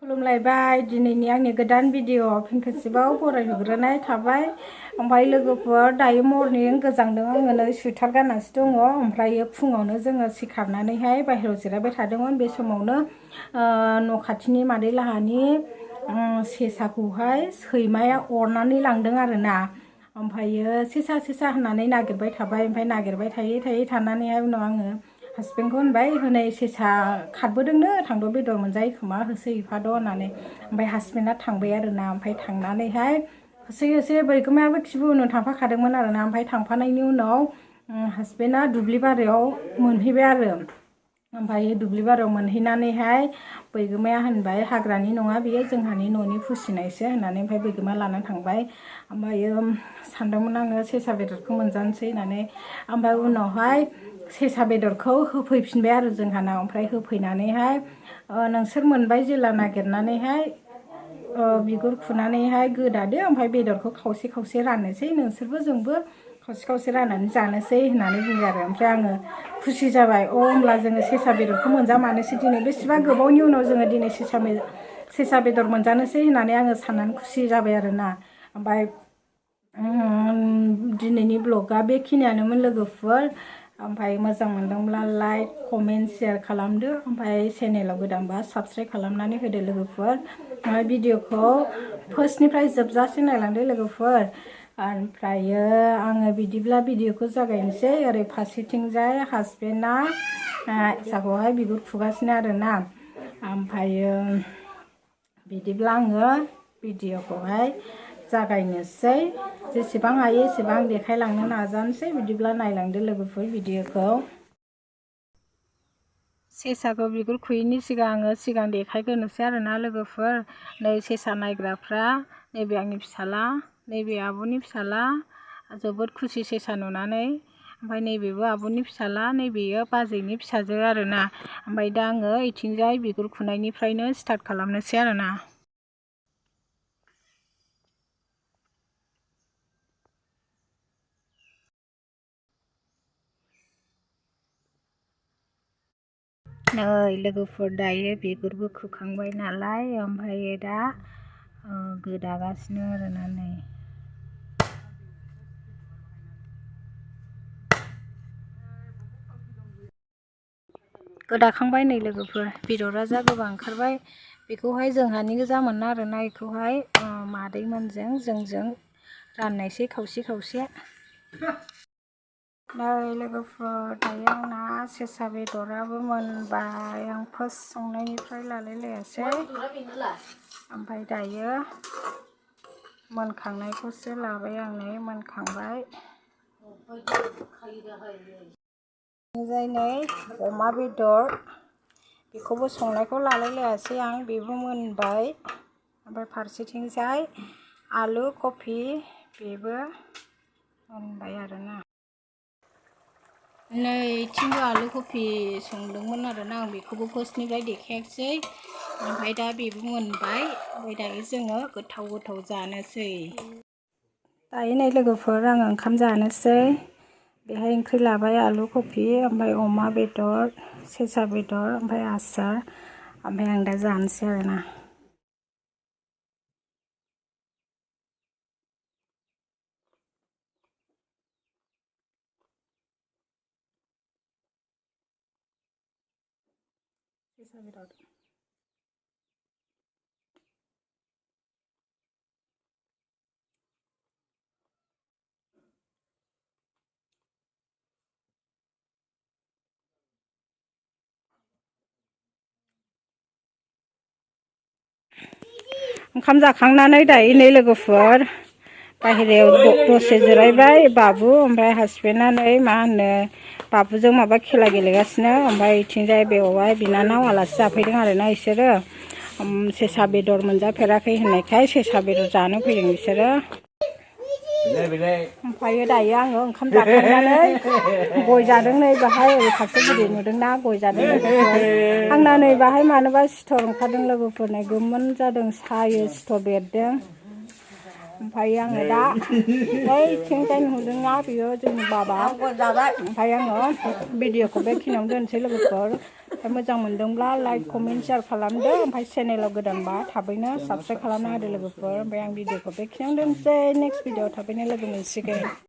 खुलुमलायबाय दिनैनि आंनि गोदान भिडिअ फिन खेबसेबाव बरायहरग्रोनाय थाबाय। ओमफ्राय लोगोफोर दायो मर्निं गोजांदों आङो नै सुइटार गाननासो दङ। ओमफ्राय फुङावनो जोङो सिखारनानैहाय बाहेरायाव जिरायबाय थादोंमोन। बे समावनो न' खाथिनि मादै लाहानि सेसाखौहाय सैमाया अरनानै लांदों आरोना। ओमफ्रायो सेसा होननानै नागिरबाय थाबाय। ओमफ्राय नागिरबाय थायै थानानैहाय उनाव आङो हासबेन्डखौ होनबाय हनै सेसा खारबोदोंनो थांद' बेदर मोनजायो खोमा होसो हैफाद' होननानै। ओमफ्राय हासबेन्डआ थांबाय आरोना। ओमफ्राय थांनानैहाय होसो बैगोमायाबो खिबु उनाव थांफाखादोंमोन आरोना। ओमफ्राय थांफानायनि उनाव हासबेन्डआ दुब्लि बारियाव मोनहैबाय आरो। ओमफ्राय दुब्लि बारियाव मोनहैनानैहाय बैगोमाया होनबाय हाग्रानि नङा बियो जोंहानि न'नि फिसिनायसो होननानै। ओमफ्राय बैगोमाया लानानै थांबाय। ओमफ्रायो सानदोंमोन आङो सेसा बेदरखौ मोनजानोसै होननानै। ओमफ्राय उनावहाय सेसा बेदरखौ होफैफिनबाय आरो जोंहानाव। ओमफ्राय होफैनानैहाय नोंसोर मोनबाय जेला नागिरनानैहाय बिगुर खुनानैहाय गोदादो। ओमफ्राय बेदरखौ खावसे राननोसै नोंसोरबो जोंबो खावसे राननानै जानोसै होननानै बुङो आरो। ओमफ्राय आङो खुसि जाबाय। होमब्ला जोङो सेसा बेदरखौ मोनजामानोसै दिनै बेसेबां गोबावनि उनाव जोङो दिनै सेसा बेदर मोनजानोसै होननानै आङो साननानै खुसि जाबाय आरोना। ओमफ्राय दिनैनि ब्लगआ बेखिनियानोमोन लोगोफोर। ओमफ्राय मोजां मोनदोंब्ला लाइक कमेन्ट शेयार खालामदो। ओमफ्राय चेनेलाव गोदानबा साबस्क्राइब खालामनानै होदो लोगोफोर। ओमफ्राय भिडिअखौ फार्स्टनिफ्राय जोबजासिम नायलांदो लोगोफोर। ओमफ्रायो आङो बिदिब्ला भिडिअखौ जागायनोसै। ओरै फारसेथिंजाय हासबेन्डआ सेसाखौहाय बिगुर खुगासिनो आरोना। ओमफ्रायो बिदिब्ला आङो भिडिअखौहाय जागायनोसै। जेसेबां हायो एसेबां देखायलांनो नाजानोसै। बिदिब्ला नायलांदो लोगोफोर भिडिअखौ। सेसाखौ बिगुर खुयैनि सिगां देखायग्रोनोसै आरोना लोगोफोर। नै सेसा नायग्राफ्रा नैबे आंनि फिसाला, नैबे आब'नि फिसाला जोबोद खुसि सेसा नुनानै। ओमफ्राय नैबेबो आब'नि फिसाला, नैबेयो बाजैनि फिसाजो आरोना। ओमफ्राय दा आङो इथिंजाय बिगुर खुनायनिफ्रायनो स्टार्ट खालामनोसै आरोना। नै लोगोफोर दायो बिगुरबो खुखांबाय नालाय। ओमफ्राय दा गोदागासिनो आरोना। नै गोदाखांबाय नै लोगोफोर। बेदरा जा गोबां ओंखारबाय। बेखौहाय जोंहानि गोजा मोना आरोना। बेखौहाय मादैमोनजों जोंजों राननायसै खावसे। नै लोगोफोर दायो आंना सेसा बेदराबो मोनबाय। आं फार्स्ट संनायनिफ्राय लालायलायासै। ओमफ्राय दायो मोनखांनायखौसो लाबाय आं। नै मोनखांबाय। नै अमा बेदर बेखौबो संनायखौ लालायलायासै आं। बेबो मोनबाय। ओमफ्राय फारसेथिंजाय आलु कफि बेबो मोनबाय आरोना। नै इथिंबो आलु कफि संदोंमोन आरोना। आं बेखौबो फार्स्टनिफ्राय देखायाखिसै। ओमफ्राय दा बेबो मोनबाय। ओमफ्राय दायो जोङो गोथाव जानोसै। दायो नै लोगोफोर आङो ओंखाम जानोसै। बेहाय ओंख्रि लाबाय आलु कफि, ओमफ्राय अमा बेदर, सेसा बेदर, ओमफ्राय आसार। ओमफ्राय आं दा जानोसै आरोना। सेसा बेदर ओंखाम जाखांनानै दायो नै लोगोफोर बाहेरायाव दसे जिरायबाय बाबु ओमफ्राय हासबेन्डआ नै मा होनो बाबुजों माबा खेला गेलेगासिनो। ओमफ्राय इथिंजाय बेवहाय बिनानाव आलासि जाफैदों आरोना। बिसोरो सेसा बेदर मोनजाफेराखै होननायखाय सेसा बेदर जानो फैदों बिसोरो। ओमफ्राय दायो आङो ओंखाम जाखांनानै गय जादों। नै बाहाय ओरै फारसे गिदिर नुदोंना गय जादों लोगोफोर। आंना नै बाहाय मानोबा सिथर ओंखारदों लोगोफोर। नै गोमोन जादों सायो सिथर बेरदों। ओमफ्राय आङो दा बैथिंजाय नुदोंना बियो जोंनि बाबा ओमफ्राय आङो भिडिअखौ बेखिनियावनो दोनसै लोगोफोर मोजां मोनदोंब्ला लाइक कमेन्ट शेयार खालामदो ओमफ्राय चेनेलाव गोदानबा थाबैनो साबस्क्राइब खालामना होदो लोगोफोर ओमफ्राय आं भिडिअखौ बेखिनियावनो दोनसै नेक्स्ट भिडिअआव थाबैनो लोगो मोनसिगोन